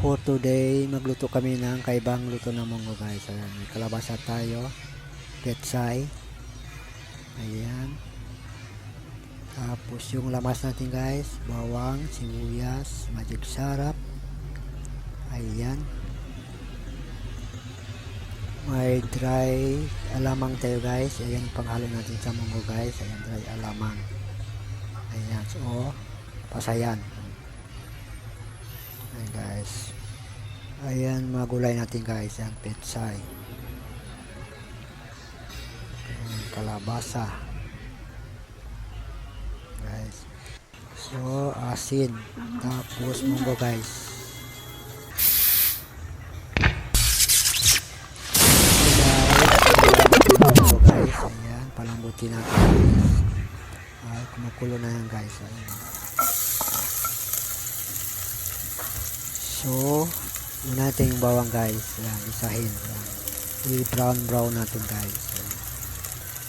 for today, magluto kami ng kaibang luto ng munggo guys. Ayan, may kalabasa tayo, petsay. Ayan. Tapos yung lamas natin guys, bawang, sibuyas, magic sarap. Ayan. May dry alamang tayo guys. Ayan yung panghalo natin sa munggo guys. Ayan, dry alamang. Ayan, so pasayan. Ayan guys. Ayan mga gulay natin guys. Ayan, petsay. Ayan, kalabasa. Guys. So, asin. Tapos munggo guys. So guys, ayan, palambutin natin guys. Ay, kumukulo na yan guys. Ayan. So, una natin yung bawang guys. Ayan, isahin. I-brown natin guys. Ayan.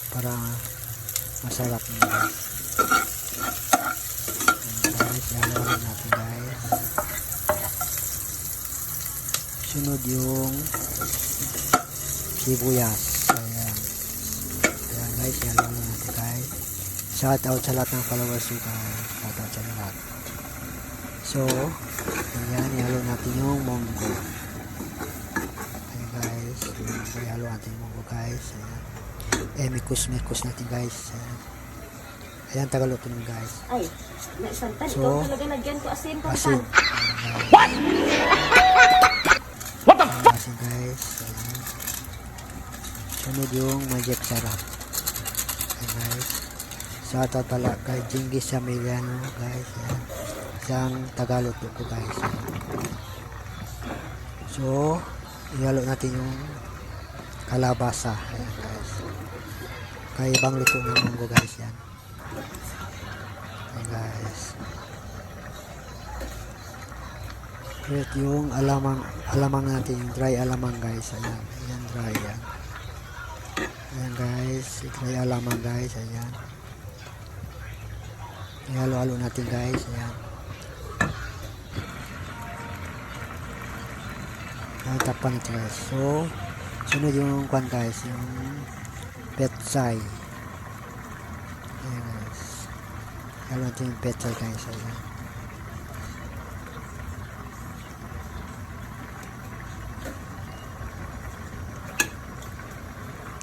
Para masarap na guys. Ayan guys, ihalo natin guys. Sunod yung sibuyas. Ayan. Ayan guys, ihalo natin guys. Shout out sa lahat ng followers ko guys. Shout out sa lahat. So, ayan, ihalo natin yung munggo. Ayan guys, ihalo natin yung munggo guys. Ayan. Mikus natin guys. Ayan, tagaluto nun guys. Ay, naisantan. So, ikaw talaga nagyan ko asin ko. asin. What? What the fuck? Asin guys. Ayan. Sunod yung magic sarap. Ayan guys. Shout out pala kay Jinggis Samiliano guys. Ayan. Isang tagaluto ko guys. So, ihalo natin yung kalabasa. Ayan guys. Kaibang luto ng munggo guys yan. Ayan guys. Create yung alamang natin, yung dry alamang guys. Ayan. Ayan dry yan. Ayan guys. Dry alamang guys. Ayan. Ihalo-halo natin guys. Ayan. Ayan, tapan natin guys. So, sunod yung kwan guys. Yung petsay. Ayan guys. Ihalo natin yung petsay guys. Ayan.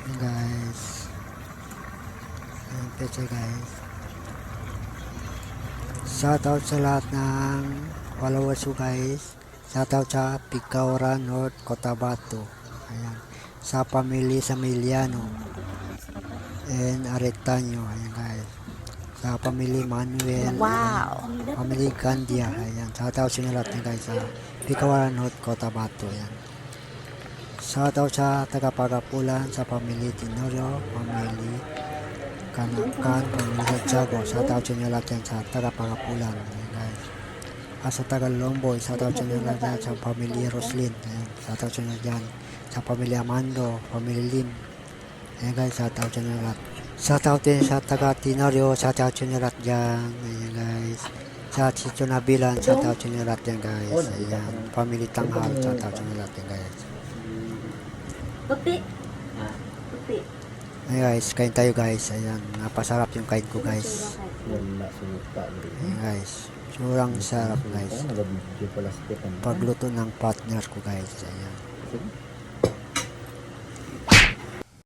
Ayan guys. Ayan petsay guys. Shoutout sa lahat ng followers ko guys. Shoutout sa Picauran North, Cotabato. Ayan. Sa family Samiliano and Aretano. Ayan guys. Sa family Manuel. Wow. Ayan. Family Candia. Ayan. Shoutout sa lahat ng guys sa Picauran North, Cotabato. Ayan. Shoutout sa taga-Pagapulan, sa family Tenorio, family Kanakan, family Santiago. Shoutout sa inyo lahat yan sa taga-Pagapulan. Ayan guys. Sa taga-Lomboy, shoutout sa inyo lahat yan sa family Roslyn. Ayan. Shoutout sa inyo dyan sa family Amando, family Lim. Ayan guys, shoutout sa inyo lahat. Shoutout din sa taga-Tenorio, shoutout sa inyo lahat dyan. Ayan guys. Sa Chicho Nabilan, shoutout sa inyo lahat yan guys. Ayan. Family Tanghal, shoutout sa inyo lahat yan guys. Puti. Puti. Ayan guys, kain tayo guys. Ayan, napasarap yung kain ko guys. Ayan guys, surang sarap guys. Pagluto ng partner ko guys. Ayan.